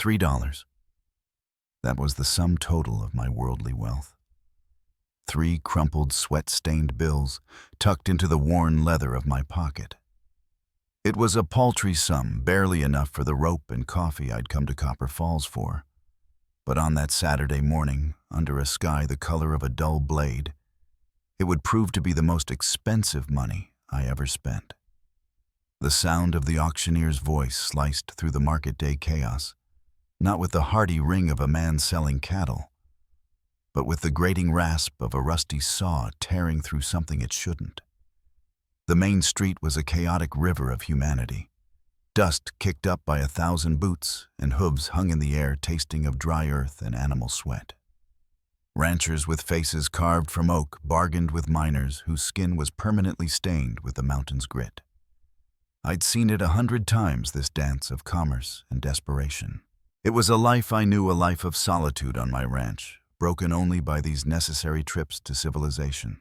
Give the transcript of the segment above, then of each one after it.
$3. That was the sum total of my worldly wealth. 3 crumpled, sweat-stained bills tucked into the worn leather of my pocket. It was a paltry sum, barely enough for the rope and coffee I'd come to Copper Falls for. But on that Saturday morning, under a sky the color of a dull blade, it would prove to be the most expensive money I ever spent. The sound of the auctioneer's voice sliced through the market day chaos, not with the hearty ring of a man selling cattle, but with the grating rasp of a rusty saw tearing through something it shouldn't. The main street was a chaotic river of humanity, dust kicked up by 1,000 boots and hooves hung in the air tasting of dry earth and animal sweat. Ranchers with faces carved from oak bargained with miners whose skin was permanently stained with the mountain's grit. I'd seen it 100 times, this dance of commerce and desperation. It was a life I knew, a life of solitude on my ranch, broken only by these necessary trips to civilization.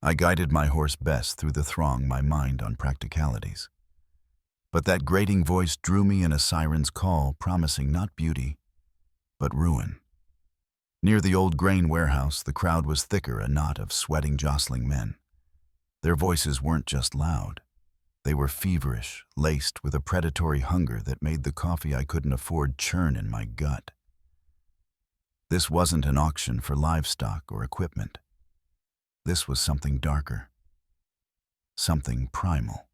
I guided my horse best through the throng, my mind on practicalities. But that grating voice drew me in a siren's call, promising not beauty, but ruin. Near the old grain warehouse, the crowd was thicker, a knot of sweating, jostling men. Their voices weren't just loud. They were feverish, laced with a predatory hunger that made the coffee I couldn't afford churn in my gut. This wasn't an auction for livestock or equipment. This was something darker, something primal.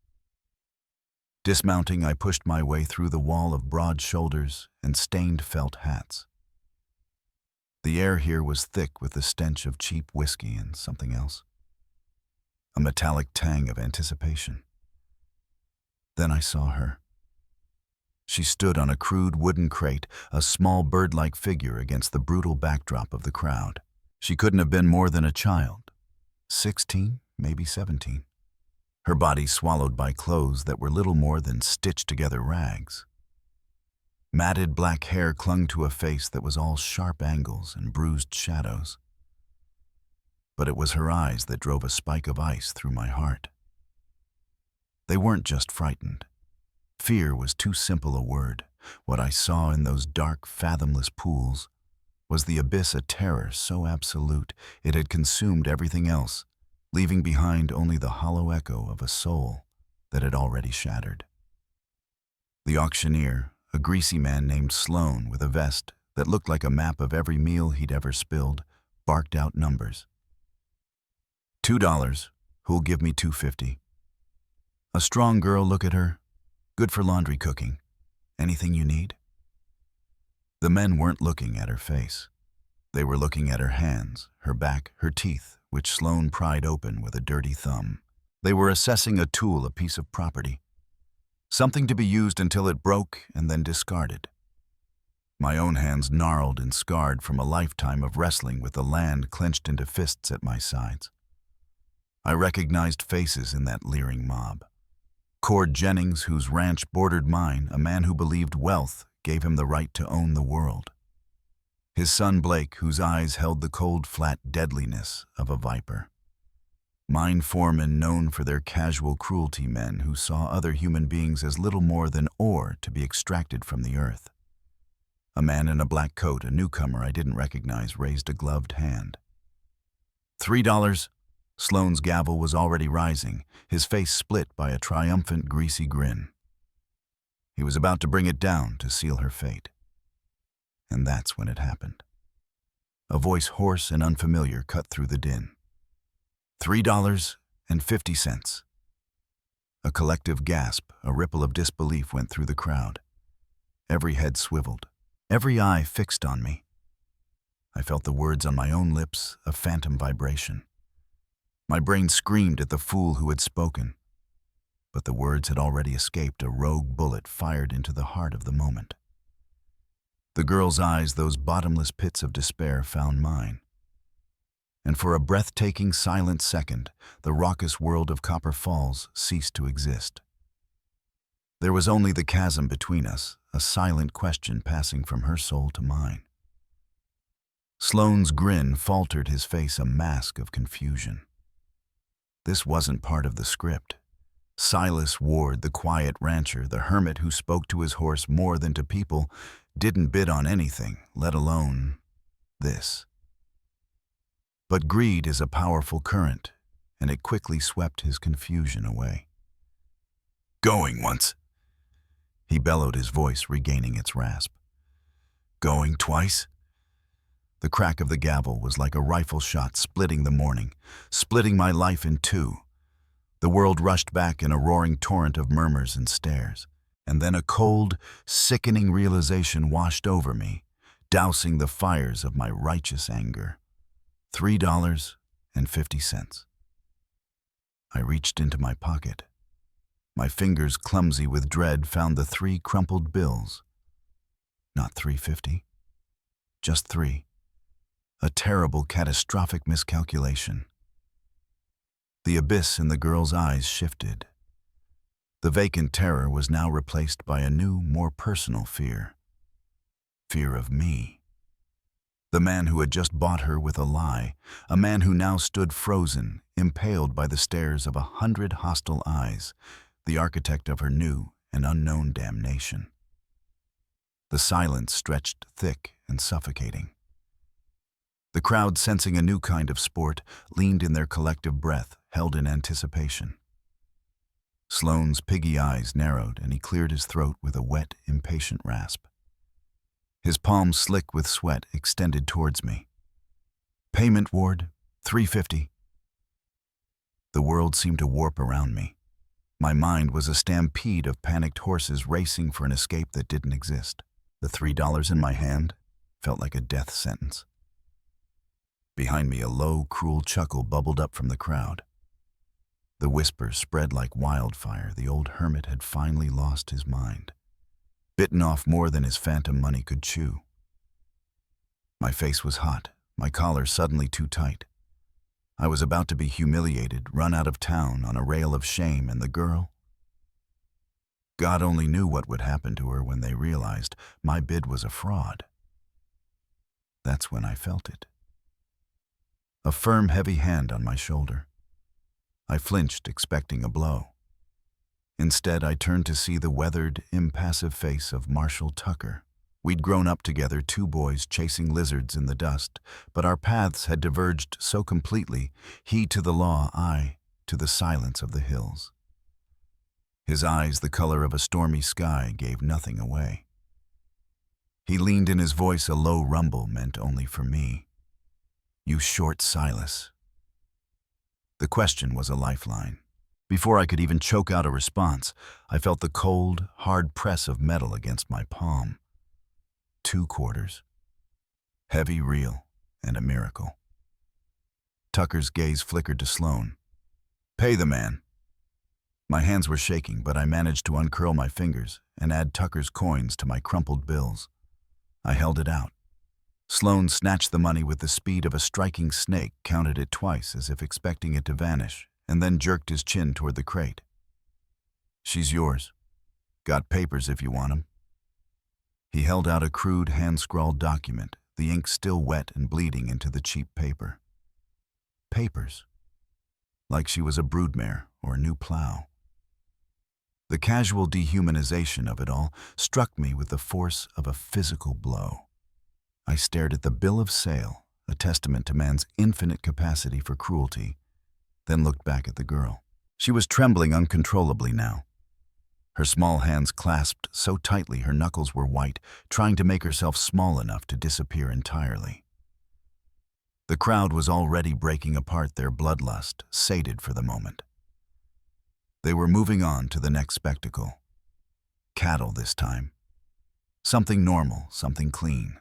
Dismounting, I pushed my way through the wall of broad shoulders and stained felt hats. The air here was thick with the stench of cheap whiskey and something else, a metallic tang of anticipation. Then I saw her. She stood on a crude wooden crate, a small bird-like figure against the brutal backdrop of the crowd. She couldn't have been more than a child, 16, maybe 17. Her body swallowed by clothes that were little more than stitched-together rags. Matted black hair clung to a face that was all sharp angles and bruised shadows. But it was her eyes that drove a spike of ice through my heart. They weren't just frightened. Fear was too simple a word. What I saw in those dark, fathomless pools was the abyss, a terror so absolute it had consumed everything else, leaving behind only the hollow echo of a soul that had already shattered. The auctioneer, a greasy man named Sloan with a vest that looked like a map of every meal he'd ever spilled, barked out numbers. $2. Who'll give me $2.50? A strong girl, look at her. Good for laundry, cooking. Anything you need? The men weren't looking at her face. They were looking at her hands, her back, her teeth, which Sloan pried open with a dirty thumb. They were assessing a tool, a piece of property. Something to be used until it broke and then discarded. My own hands gnarled and scarred from a lifetime of wrestling with the land clenched into fists at my sides. I recognized faces in that leering mob. Cord Jennings, whose ranch bordered mine, a man who believed wealth gave him the right to own the world. His son Blake, whose eyes held the cold, flat deadliness of a viper. Mine foremen known for their casual cruelty, men who saw other human beings as little more than ore to be extracted from the earth. A man in a black coat, a newcomer I didn't recognize, raised a gloved hand. $3. Sloan's gavel was already rising, his face split by a triumphant, greasy grin. He was about to bring it down to seal her fate. And that's when it happened. A voice hoarse and unfamiliar cut through the din. $3.50. A collective gasp, a ripple of disbelief went through the crowd. Every head swiveled, every eye fixed on me. I felt the words on my own lips, a phantom vibration. My brain screamed at the fool who had spoken, but the words had already escaped, a rogue bullet fired into the heart of the moment. The girl's eyes, those bottomless pits of despair, found mine. And for a breathtaking, silent second, the raucous world of Copper Falls ceased to exist. There was only the chasm between us, a silent question passing from her soul to mine. Sloan's grin faltered, his face a mask of confusion. This wasn't part of the script. Silas Ward, the quiet rancher, the hermit who spoke to his horse more than to people, didn't bid on anything, let alone this. But greed is a powerful current, and it quickly swept his confusion away. "Going once," he bellowed, his voice regaining its rasp. "Going twice?" The crack of the gavel was like a rifle shot splitting the morning, splitting my life in two. The world rushed back in a roaring torrent of murmurs and stares, and then a cold, sickening realization washed over me, dousing the fires of my righteous anger. $3.50. I reached into my pocket. My fingers, clumsy with dread, found the 3 crumpled bills. Not $3.50, just 3. A terrible, catastrophic miscalculation. The abyss in the girl's eyes shifted. The vacant terror was now replaced by a new, more personal fear. Fear of me. The man who had just bought her with a lie, a man who now stood frozen, impaled by the stares of 100 hostile eyes, the architect of her new and unknown damnation. The silence stretched thick and suffocating. The crowd, sensing a new kind of sport, leaned in their collective breath, held in anticipation. Sloane's piggy eyes narrowed, and he cleared his throat with a wet, impatient rasp. His palms, slick with sweat, extended towards me. "Payment, Ward, $3.50. The world seemed to warp around me. My mind was a stampede of panicked horses racing for an escape that didn't exist. The $3 in my hand felt like a death sentence. Behind me, a low, cruel chuckle bubbled up from the crowd. The whispers spread like wildfire. The old hermit had finally lost his mind, bitten off more than his phantom money could chew. My face was hot, my collar suddenly too tight. I was about to be humiliated, run out of town on a rail of shame, and the girl? God only knew what would happen to her when they realized my bid was a fraud. That's when I felt it. A firm, heavy hand on my shoulder. I flinched, expecting a blow. Instead, I turned to see the weathered, impassive face of Marshall Tucker. We'd grown up together, 2 boys chasing lizards in the dust, but our paths had diverged so completely, he to the law, I to the silence of the hills. His eyes, the color of a stormy sky, gave nothing away. He leaned in, his voice a low rumble meant only for me. "You short Silas." The question was a lifeline. Before I could even choke out a response, I felt the cold, hard press of metal against my palm. 2 quarters. Heavy, real, and a miracle. Tucker's gaze flickered to Sloane. "Pay the man." My hands were shaking, but I managed to uncurl my fingers and add Tucker's coins to my crumpled bills. I held it out. Sloane snatched the money with the speed of a striking snake, counted it twice as if expecting it to vanish, and then jerked his chin toward the crate. "She's yours. Got papers if you want 'em." He held out a crude, hand-scrawled document, the ink still wet and bleeding into the cheap paper. Papers. Like she was a broodmare or a new plow. The casual dehumanization of it all struck me with the force of a physical blow. I stared at the bill of sale, a testament to man's infinite capacity for cruelty, then looked back at the girl. She was trembling uncontrollably now. Her small hands clasped so tightly her knuckles were white, trying to make herself small enough to disappear entirely. The crowd was already breaking apart, their bloodlust sated for the moment. They were moving on to the next spectacle. Cattle this time. Something normal, something clean.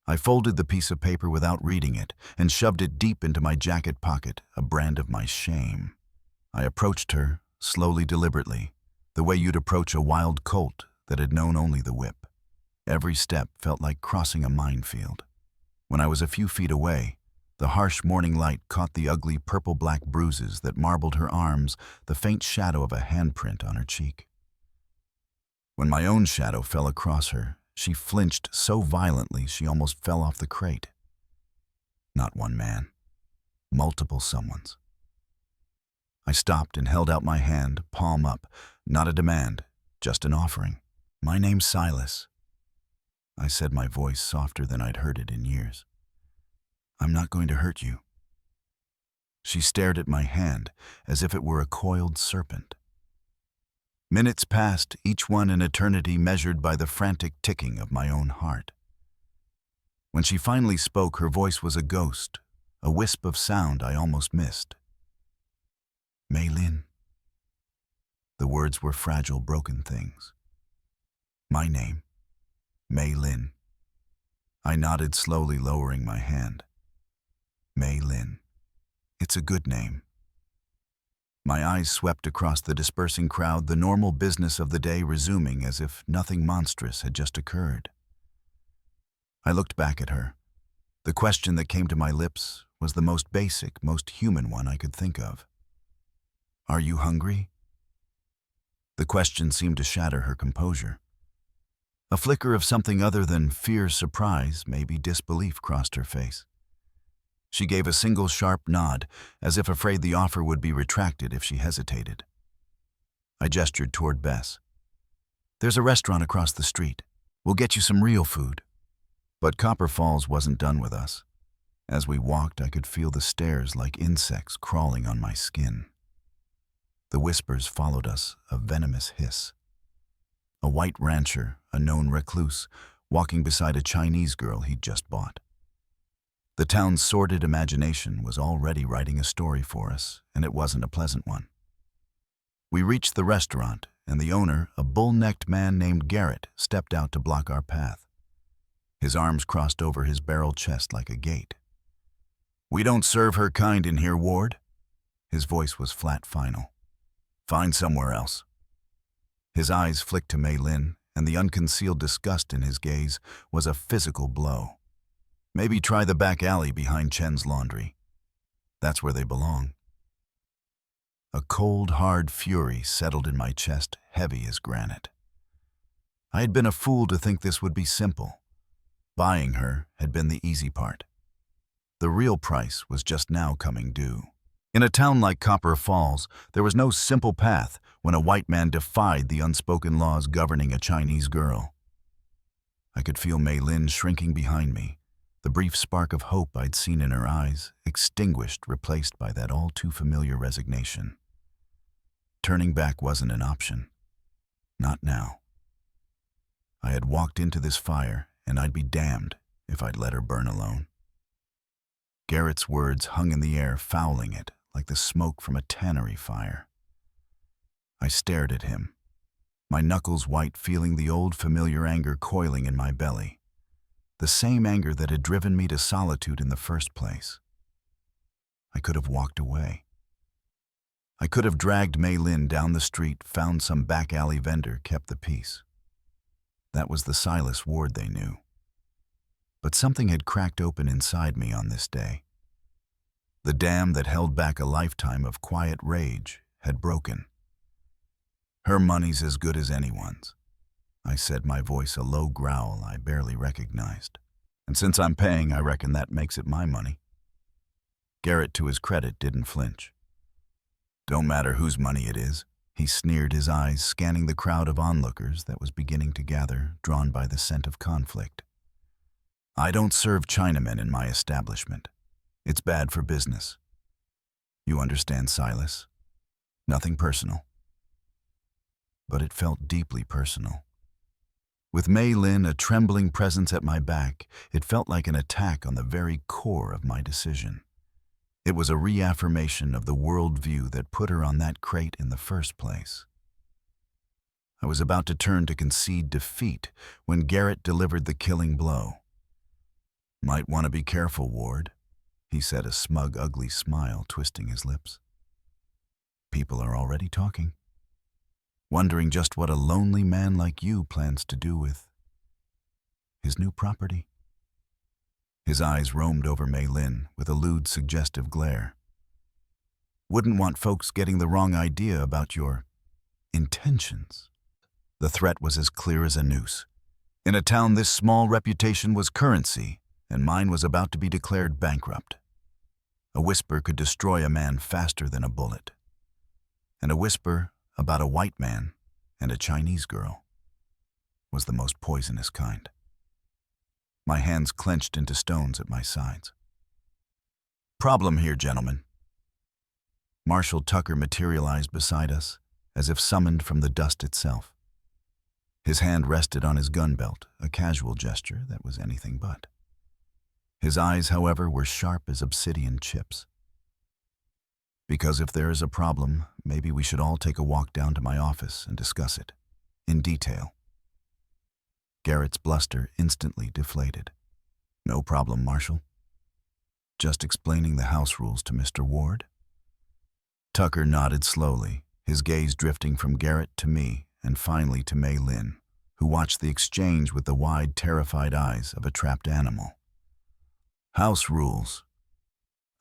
I folded the piece of paper without reading it and shoved it deep into my jacket pocket, a brand of my shame. I approached her, slowly, deliberately, the way you'd approach a wild colt that had known only the whip. Every step felt like crossing a minefield. When I was a few feet away, the harsh morning light caught the ugly purple-black bruises that marbled her arms, the faint shadow of a handprint on her cheek. When my own shadow fell across her, she flinched so violently she almost fell off the crate. Not one man, multiple someones. I stopped and held out my hand, palm up. Not a demand, just an offering. "My name's Silas," I said, my voice softer than I'd heard it in years. "I'm not going to hurt you." She stared at my hand as if it were a coiled serpent. Minutes passed, each one an eternity measured by the frantic ticking of my own heart. When she finally spoke, her voice was a ghost, a wisp of sound I almost missed. "Mei-Lin." The words were fragile, broken things. My name, Mei-Lin. I nodded slowly, lowering my hand. Mei-Lin. It's a good name. My eyes swept across the dispersing crowd, the normal business of the day resuming as if nothing monstrous had just occurred. I looked back at her. The question that came to my lips was the most basic, most human one I could think of. "Are you hungry?" The question seemed to shatter her composure. A flicker of something other than fear, surprise, maybe disbelief crossed her face. She gave a single sharp nod, as if afraid the offer would be retracted if she hesitated. I gestured toward Bess. "There's a restaurant across the street. We'll get you some real food." But Copper Falls wasn't done with us. As we walked, I could feel the stares like insects crawling on my skin. The whispers followed us, a venomous hiss. A white rancher, a known recluse, walking beside a Chinese girl he'd just bought. The town's sordid imagination was already writing a story for us, and it wasn't a pleasant one. We reached the restaurant, and the owner, a bull-necked man named Garrett, stepped out to block our path. His arms crossed over his barrel chest like a gate. "We don't serve her kind in here, Ward." His voice was flat, final. "Find somewhere else." His eyes flicked to Mei-Lin, and the unconcealed disgust in his gaze was a physical blow. "Maybe try the back alley behind Chen's laundry. That's where they belong." A cold, hard fury settled in my chest, heavy as granite. I had been a fool to think this would be simple. Buying her had been the easy part. The real price was just now coming due. In a town like Copper Falls, there was no simple path when a white man defied the unspoken laws governing a Chinese girl. I could feel Mei-Lin shrinking behind me, the brief spark of hope I'd seen in her eyes extinguished, replaced by that all-too-familiar resignation. Turning back wasn't an option. Not now. I had walked into this fire, and I'd be damned if I'd let her burn alone. Garrett's words hung in the air, fouling it, like the smoke from a tannery fire. I stared at him, my knuckles white, feeling the old familiar anger coiling in my belly. The same anger that had driven me to solitude in the first place. I could have walked away. I could have dragged Mei-Lin down the street, found some back alley vendor, kept the peace. That was the Silas Ward they knew. But something had cracked open inside me on this day. The dam that held back a lifetime of quiet rage had broken. "Her money's as good as anyone's," I said, my voice a low growl I barely recognized. "And since I'm paying, I reckon that makes it my money." Garrett, to his credit, didn't flinch. "Don't matter whose money it is," he sneered, his eyes scanning the crowd of onlookers that was beginning to gather, drawn by the scent of conflict. "I don't serve Chinamen in my establishment. It's bad for business. You understand, Silas? Nothing personal." But it felt deeply personal. With Mei-Lin a trembling presence at my back, it felt like an attack on the very core of my decision. It was a reaffirmation of the worldview that put her on that crate in the first place. I was about to turn to concede defeat when Garrett delivered the killing blow. "Might want to be careful, Ward," he said, a smug, ugly smile twisting his lips. "People are already talking. Wondering just what a lonely man like you plans to do with his new property." His eyes roamed over Mei-Lin with a lewd, suggestive glare. "Wouldn't want folks getting the wrong idea about your intentions." The threat was as clear as a noose. In a town this small, reputation was currency, and mine was about to be declared bankrupt. A whisper could destroy a man faster than a bullet. and a whisper about a white man and a Chinese girl was the most poisonous kind. My hands clenched into stones at my sides. "Problem here, gentlemen." Marshal Tucker materialized beside us, as if summoned from the dust itself. His hand rested on his gun belt, a casual gesture that was anything but. His eyes, however, were sharp as obsidian chips. "Because if there is a problem, maybe we should all take a walk down to my office and discuss it, in detail." Garrett's bluster instantly deflated. "No problem, Marshal. Just explaining the house rules to Mr. Ward?" Tucker nodded slowly, his gaze drifting from Garrett to me and finally to Mei Lin, who watched the exchange with the wide, terrified eyes of a trapped animal. "House rules.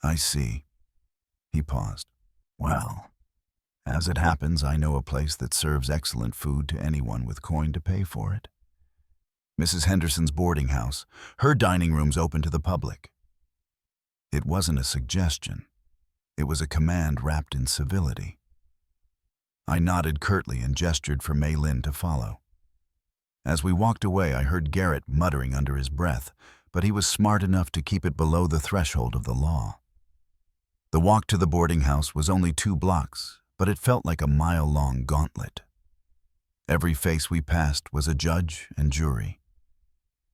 I see." He paused. "Well, as it happens, I know a place that serves excellent food to anyone with coin to pay for it. Mrs. Henderson's boarding house. Her dining room's open to the public." It wasn't a suggestion. It was a command wrapped in civility. I nodded curtly and gestured for Mei Lin to follow. As we walked away, I heard Garrett muttering under his breath, but he was smart enough to keep it below the threshold of the law. The walk to the boarding house was only 2 blocks, but it felt like a mile-long gauntlet. Every face we passed was a judge and jury.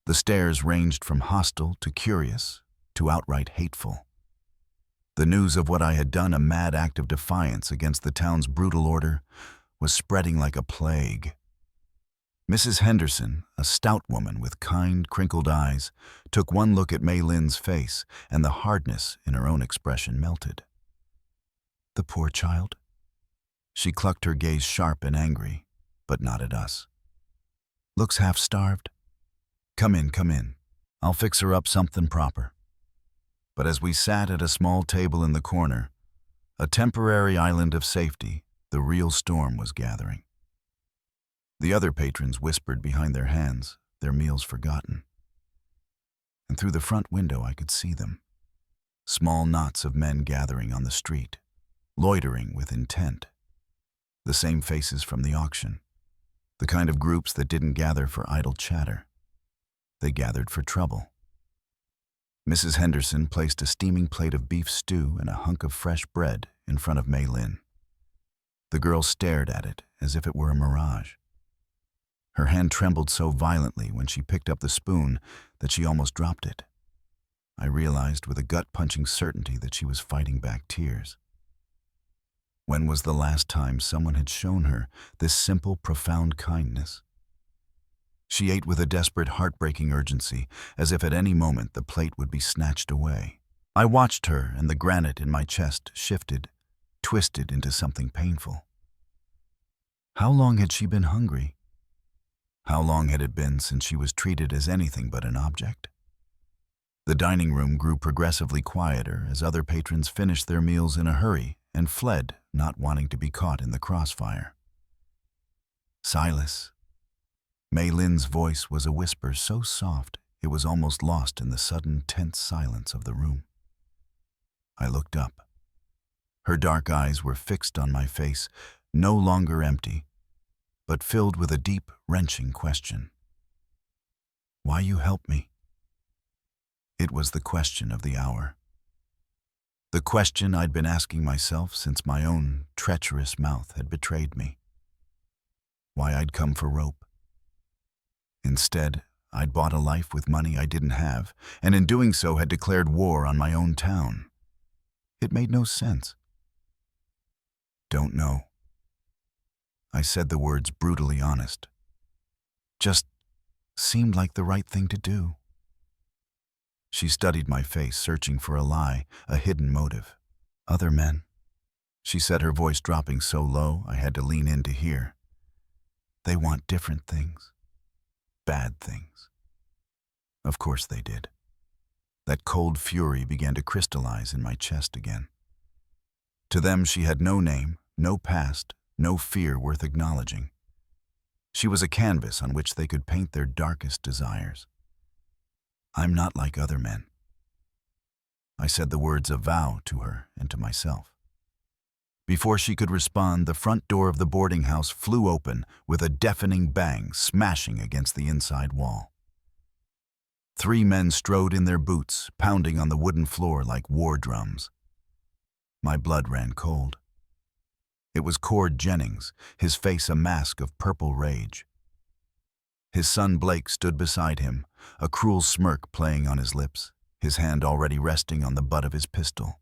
The stares ranged from hostile to curious to outright hateful. The news of what I had done, a mad act of defiance against the town's brutal order, was spreading like a plague. Mrs. Henderson, a stout woman with kind, crinkled eyes, took one look at Mei Lin's face, and the hardness in her own expression melted. "The poor child." She clucked her gaze sharp and angry, but not at us. "Looks half-starved. Come in, come in. I'll fix her up something proper." But as we sat at a small table in the corner, a temporary island of safety, the real storm was gathering. The other patrons whispered behind their hands, their meals forgotten. And through the front window I could see them. Small knots of men gathering on the street, loitering with intent. The same faces from the auction. The kind of groups that didn't gather for idle chatter. They gathered for trouble. Mrs. Henderson placed a steaming plate of beef stew and a hunk of fresh bread in front of Mei Lin. The girl stared at it as if it were a mirage. Her hand trembled so violently when she picked up the spoon that she almost dropped it. I realized with a gut-punching certainty that she was fighting back tears. When was the last time someone had shown her this simple, profound kindness? She ate with a desperate, heartbreaking urgency, as if at any moment the plate would be snatched away. I watched her, and the granite in my chest shifted, twisted into something painful. How long had she been hungry? How long had it been since she was treated as anything but an object? The dining room grew progressively quieter as other patrons finished their meals in a hurry and fled, not wanting to be caught in the crossfire. "Silas." Mei Lin's voice was a whisper so soft it was almost lost in the sudden, tense silence of the room. I looked up. Her dark eyes were fixed on my face, no longer empty, but filled with a deep, wrenching question. "Why you help me?" It was the question of the hour. The question I'd been asking myself since my own treacherous mouth had betrayed me. Why I'd come for rope. Instead, I'd bought a life with money I didn't have, and in doing so had declared war on my own town. It made no sense. "Don't know." I said the words brutally honest. Just seemed like the right thing to do. She studied my face, searching for a lie, a hidden motive. "Other men," she said, her voice dropping so low I had to lean in to hear. "They want different things. Bad things." Of course they did. That cold fury began to crystallize in my chest again. To them she had no name, no past, no fear worth acknowledging. She was a canvas on which they could paint their darkest desires. "I'm not like other men." I said the words of vow to her and to myself. Before she could respond, the front door of the boarding house flew open with a deafening bang, smashing against the inside wall. 3 men strode in their boots, pounding on the wooden floor like war drums. My blood ran cold. It was Cord Jennings, his face a mask of purple rage. His son Blake stood beside him, a cruel smirk playing on his lips, his hand already resting on the butt of his pistol.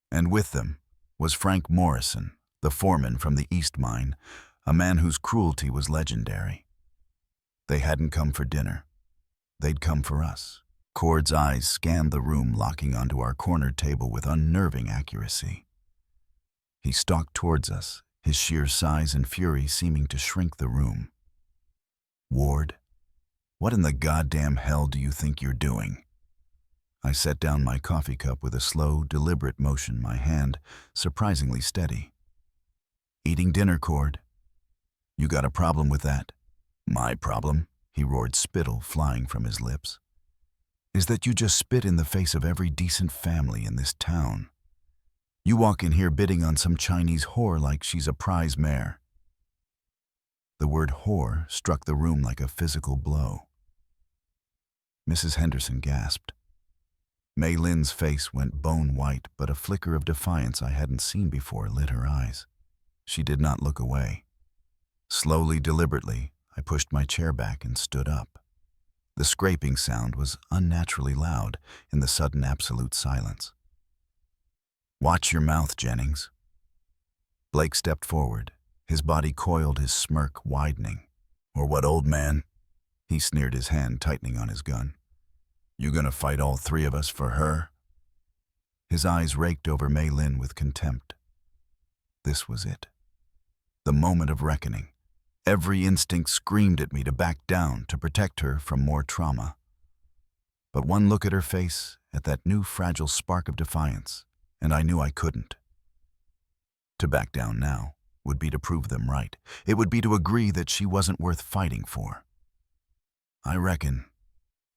And with them was Frank Morrison, the foreman from the East Mine, a man whose cruelty was legendary. They hadn't come for dinner. They'd come for us. Cord's eyes scanned the room, locking onto our corner table with unnerving accuracy. He stalked towards us, his sheer size and fury seeming to shrink the room. "Ward, what in the goddamn hell do you think you're doing?" I set down my coffee cup with a slow, deliberate motion, my hand surprisingly steady. "Eating dinner, Cord. You got a problem with that?" "My problem," he roared, spittle flying from his lips, "is that you just spit in the face of every decent family in this town. You walk in here bidding on some Chinese whore like she's a prize mare." The word whore struck the room like a physical blow. Mrs. Henderson gasped. Mei Lin's face went bone white, but a flicker of defiance I hadn't seen before lit her eyes. She did not look away. Slowly, deliberately, I pushed my chair back and stood up. The scraping sound was unnaturally loud in the sudden absolute silence. "Watch your mouth, Jennings." Blake stepped forward, his body coiled, his smirk widening. "Or what, old man?" He sneered, his hand tightening on his gun. "You gonna fight all 3 of us for her?" His eyes raked over Mei Lin with contempt. This was it. The moment of reckoning. Every instinct screamed at me to back down, to protect her from more trauma. But one look at her face, at that new fragile spark of defiance, and I knew I couldn't. To back down now would be to prove them right. It would be to agree that she wasn't worth fighting for. "I reckon,"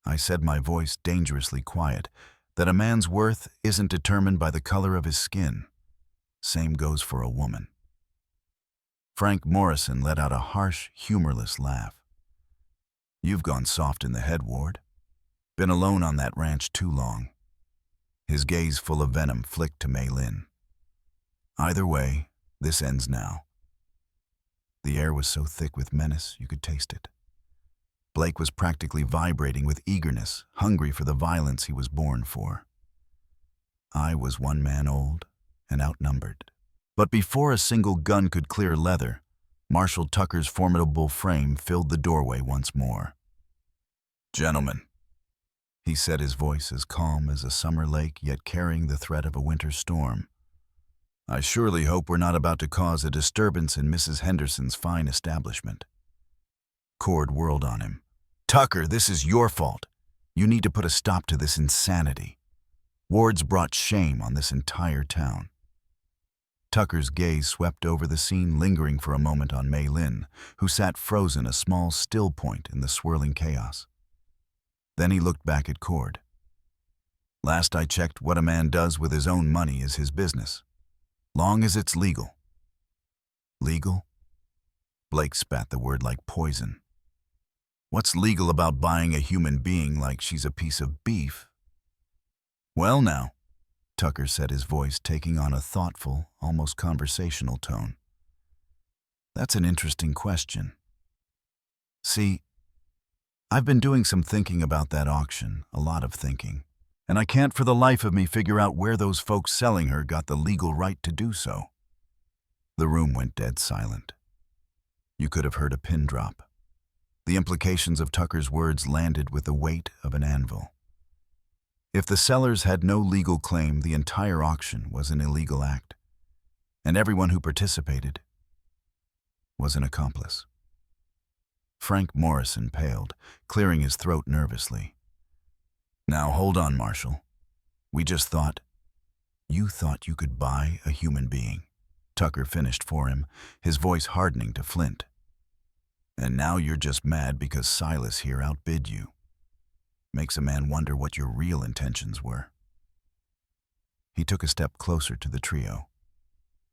I said, my voice dangerously quiet, "that a man's worth isn't determined by the color of his skin. Same goes for a woman." Frank Morrison let out a harsh, humorless laugh. "You've gone soft in the head, Ward. Been alone on that ranch too long." His gaze full of venom flicked to Mei Lin. "Either way, this ends now." The air was so thick with menace you could taste it. Blake was practically vibrating with eagerness, hungry for the violence he was born for. I was 1 man old and outnumbered. But before a single gun could clear leather, Marshal Tucker's formidable frame filled the doorway once more. "Gentlemen," he said, his voice as calm as a summer lake, yet carrying the threat of a winter storm, "I surely hope we're not about to cause a disturbance in Mrs. Henderson's fine establishment." Cord whirled on him. "Tucker, this is your fault. You need to put a stop to this insanity. Ward's brought shame on this entire town." Tucker's gaze swept over the scene, lingering for a moment on Mei Lin, who sat frozen, a small still point in the swirling chaos. Then he looked back at Cord. "Last I checked, what a man does with his own money is his business. Long as it's legal." "Legal?" Blake spat the word like poison. "What's legal about buying a human being like she's a piece of beef?" "Well now," Tucker said, his voice taking on a thoughtful, almost conversational tone, "that's an interesting question. See, I've been doing some thinking about that auction, a lot of thinking, and I can't for the life of me figure out where those folks selling her got the legal right to do so." The room went dead silent. You could have heard a pin drop. The implications of Tucker's words landed with the weight of an anvil. If the sellers had no legal claim, the entire auction was an illegal act, and everyone who participated was an accomplice. Frank Morrison paled, clearing his throat nervously. "Now hold on, Marshal. We just thought—" "You thought you could buy a human being," Tucker finished for him, his voice hardening to flint. "And now you're just mad because Silas here outbid you. Makes a man wonder what your real intentions were." He took a step closer to the trio.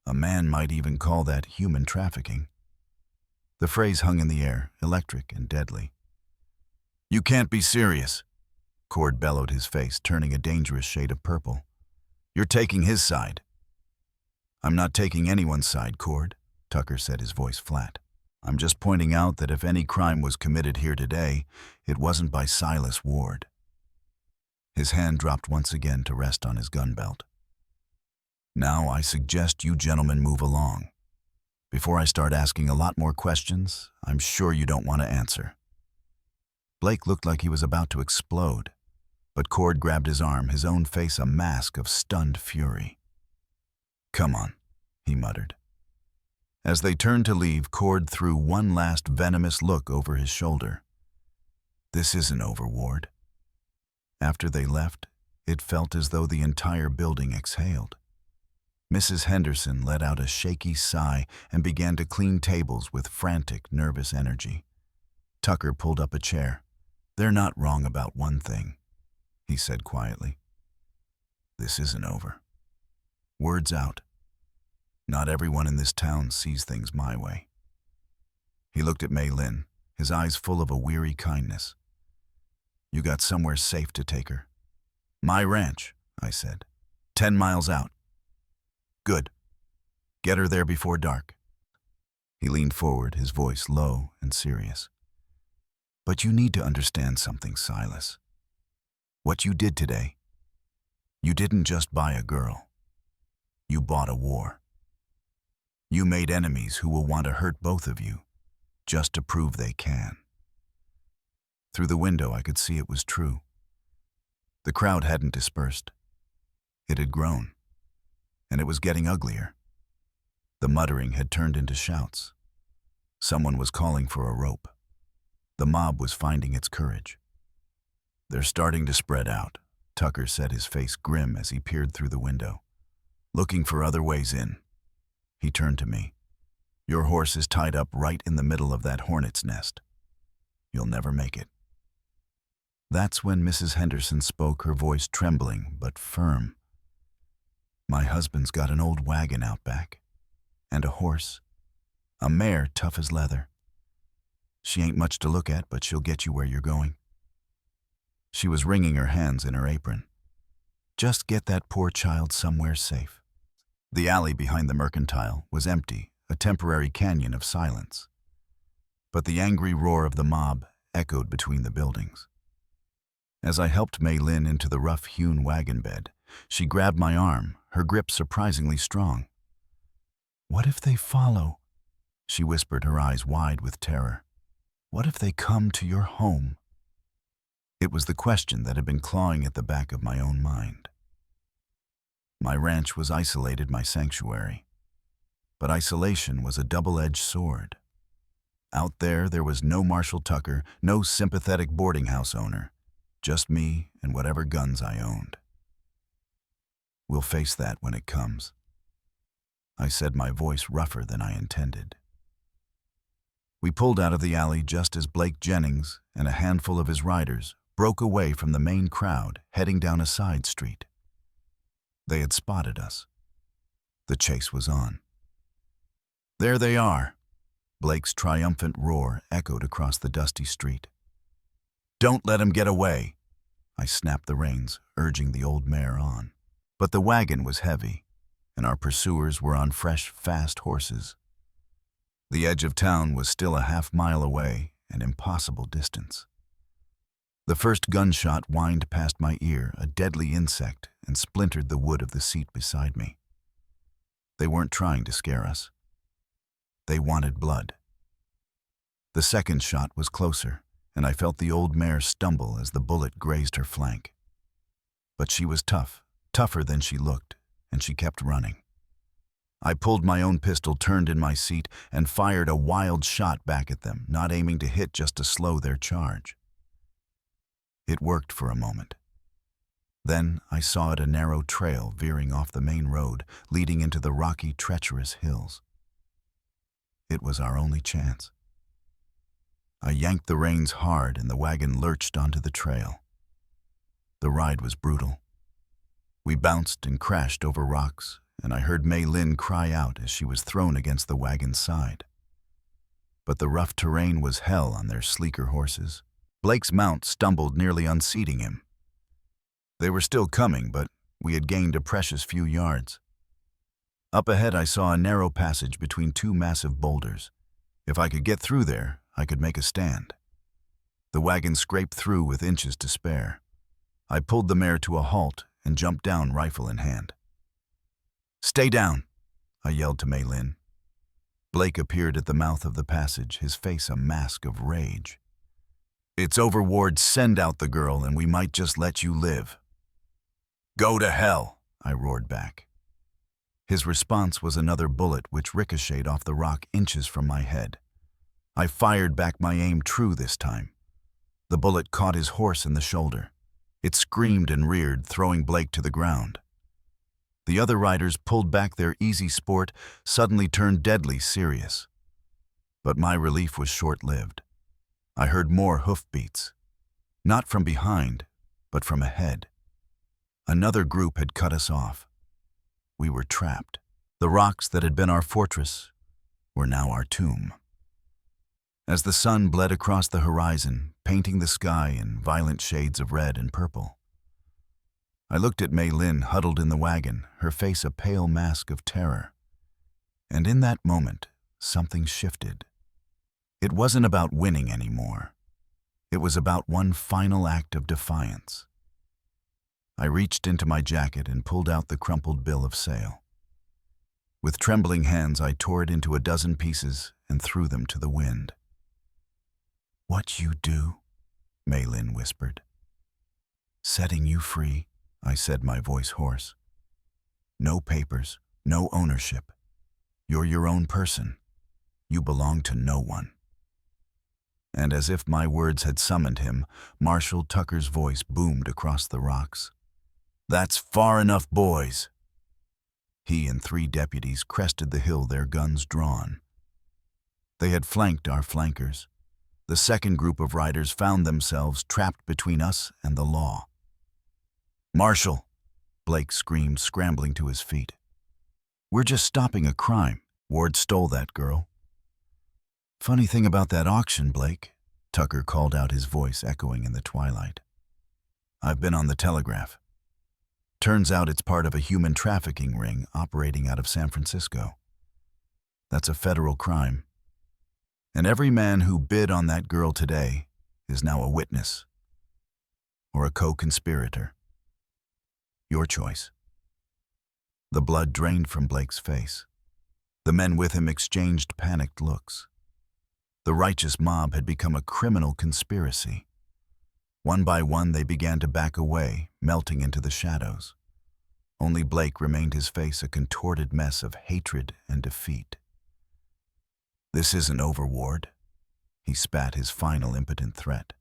A man might even call that human trafficking. The phrase hung in the air, electric and deadly. "You can't be serious," Cord bellowed, his face turning a dangerous shade of purple. "You're taking his side." "I'm not taking anyone's side, Cord," Tucker said, his voice flat. "I'm just pointing out that if any crime was committed here today, it wasn't by Silas Ward." His hand dropped once again to rest on his gun belt. "Now I suggest you gentlemen move along. Before I start asking a lot more questions, I'm sure you don't want to answer." Blake looked like he was about to explode, but Cord grabbed his arm, his own face a mask of stunned fury. "Come on," he muttered. As they turned to leave, Cord threw one last venomous look over his shoulder. "This isn't over, Ward." After they left, it felt as though the entire building exhaled. Mrs. Henderson let out a shaky sigh and began to clean tables with frantic, nervous energy. Tucker pulled up a chair. "They're not wrong about one thing," he said quietly. "This isn't over. Word's out. Not everyone in this town sees things my way." He looked at Mei Lin, his eyes full of a weary kindness. "You got somewhere safe to take her?" "My ranch," I said. 10 miles out." "Good. Get her there before dark." He leaned forward, his voice low and serious. "But you need to understand something, Silas. What you did today, you didn't just buy a girl. You bought a war. You made enemies who will want to hurt both of you, just to prove they can." Through the window, I could see it was true. The crowd hadn't dispersed. It had grown, and it was getting uglier. The muttering had turned into shouts. Someone was calling for a rope. The mob was finding its courage. "They're starting to spread out," Tucker said, his face grim as he peered through the window. "Looking for other ways in." He turned to me. "Your horse is tied up right in the middle of that hornet's nest. You'll never make it." That's when Mrs. Henderson spoke, her voice trembling but firm. "My husband's got an old wagon out back, and a horse, a mare tough as leather. She ain't much to look at, but she'll get you where you're going." She was wringing her hands in her apron. "Just get that poor child somewhere safe." The alley behind the mercantile was empty, a temporary canyon of silence. But the angry roar of the mob echoed between the buildings. As I helped Mei Lin into the rough-hewn wagon bed, she grabbed my arm, her grip surprisingly strong. "What if they follow?" she whispered, her eyes wide with terror. "What if they come to your home?" It was the question that had been clawing at the back of my own mind. My ranch was isolated, my sanctuary. But isolation was a double-edged sword. Out there was no Marshall Tucker, no sympathetic boarding house owner. Just me and whatever guns I owned. "We'll face that when it comes," I said, my voice rougher than I intended. We pulled out of the alley just as Blake Jennings and a handful of his riders broke away from the main crowd, heading down a side street. They had spotted us. The chase was on. "There they are!" Blake's triumphant roar echoed across the dusty street. "Don't let him get away!" I snapped the reins, urging the old mare on. But the wagon was heavy, and our pursuers were on fresh, fast horses. The edge of town was still a half-mile away, an impossible distance. The first gunshot whined past my ear, a deadly insect, and splintered the wood of the seat beside me. They weren't trying to scare us. They wanted blood. The second shot was closer, and I felt the old mare stumble as the bullet grazed her flank. But she was tough, tougher than she looked, and she kept running. I pulled my own pistol, turned in my seat, and fired a wild shot back at them, not aiming to hit, just to slow their charge. It worked for a moment. Then I saw it, a narrow trail veering off the main road, leading into the rocky, treacherous hills. It was our only chance. I yanked the reins hard, and the wagon lurched onto the trail. The ride was brutal. We bounced and crashed over rocks and I heard Mei Lin cry out as she was thrown against the wagon's side. But the rough terrain was hell on their sleeker horses. Blake's mount stumbled, nearly unseating him. They were still coming, but we had gained a precious few yards. Up ahead I saw a narrow passage between two massive boulders. If I could get through there, I could make a stand. The wagon scraped through with inches to spare. I pulled the mare to a halt and jumped down, rifle in hand. "Stay down," I yelled to Mei Lin. Blake appeared at the mouth of the passage, his face a mask of rage. "It's over, Ward. Send out the girl and we might just let you live." "Go to hell," I roared back. His response was another bullet which ricocheted off the rock inches from my head. I fired back, my aim true this time. The bullet caught his horse in the shoulder. It screamed and reared, throwing Blake to the ground. The other riders pulled back, their easy sport suddenly turned deadly serious. But my relief was short-lived. I heard more hoofbeats, not from behind, but from ahead. Another group had cut us off. We were trapped. The rocks that had been our fortress were now our tomb. As the sun bled across the horizon, painting the sky in violent shades of red and purple, I looked at Mei Lin huddled in the wagon, her face a pale mask of terror. And in that moment, something shifted. It wasn't about winning anymore. It was about one final act of defiance. I reached into my jacket and pulled out the crumpled bill of sale. With trembling hands, I tore it into a dozen pieces and threw them to the wind. "What you do?" Mei Lin whispered. "Setting you free," I said, my voice hoarse. "No papers, no ownership. You're your own person. You belong to no one." And as if my words had summoned him, Marshal Tucker's voice boomed across the rocks. "That's far enough, boys." He and 3 deputies crested the hill, their guns drawn. They had flanked our flankers. The second group of riders found themselves trapped between us and the law. "Marshal!" Blake screamed, scrambling to his feet. "We're just stopping a crime. Ward stole that girl." "Funny thing about that auction, Blake," Tucker called out, his voice echoing in the twilight. "I've been on the telegraph. Turns out it's part of a human trafficking ring operating out of San Francisco. That's a federal crime. And every man who bid on that girl today is now a witness or a co-conspirator. Your choice." The blood drained from Blake's face. The men with him exchanged panicked looks. The righteous mob had become a criminal conspiracy. One by one, they began to back away, melting into the shadows. Only Blake remained, his face a contorted mess of hatred and defeat. "This isn't over, Ward." He spat, his final impotent threat.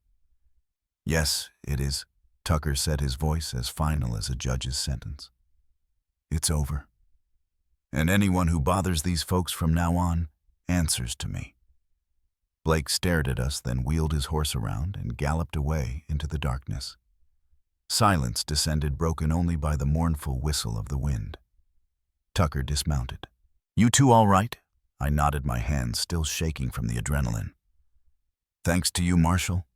"Yes, it is," Tucker said, his voice as final as a judge's sentence. "It's over. And anyone who bothers these folks from now on answers to me." Blake stared at us, then wheeled his horse around and galloped away into the darkness. Silence descended, broken only by the mournful whistle of the wind. Tucker dismounted. "You two all right?" I nodded, my hands still shaking from the adrenaline. "Thanks to you, Marshal."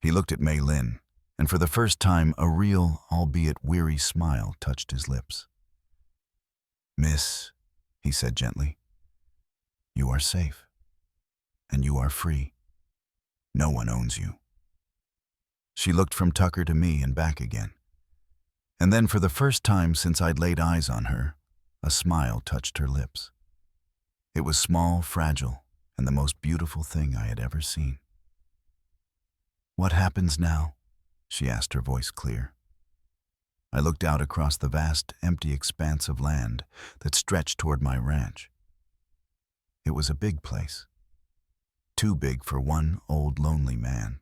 He looked at Mei Lin, and for the first time a real, albeit weary smile touched his lips. "Miss," he said gently, "you are safe, and you are free. No one owns you." She looked from Tucker to me and back again. And then, for the first time since I'd laid eyes on her, a smile touched her lips. It was small, fragile, and the most beautiful thing I had ever seen. "What happens now?" she asked, her voice clear. I looked out across the vast, empty expanse of land that stretched toward my ranch. It was a big place. Too big for one old, lonely man.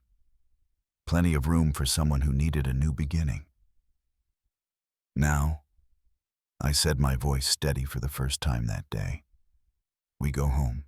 Plenty of room for someone who needed a new beginning. "Now," I said, my voice steady for the first time that day, "we go home."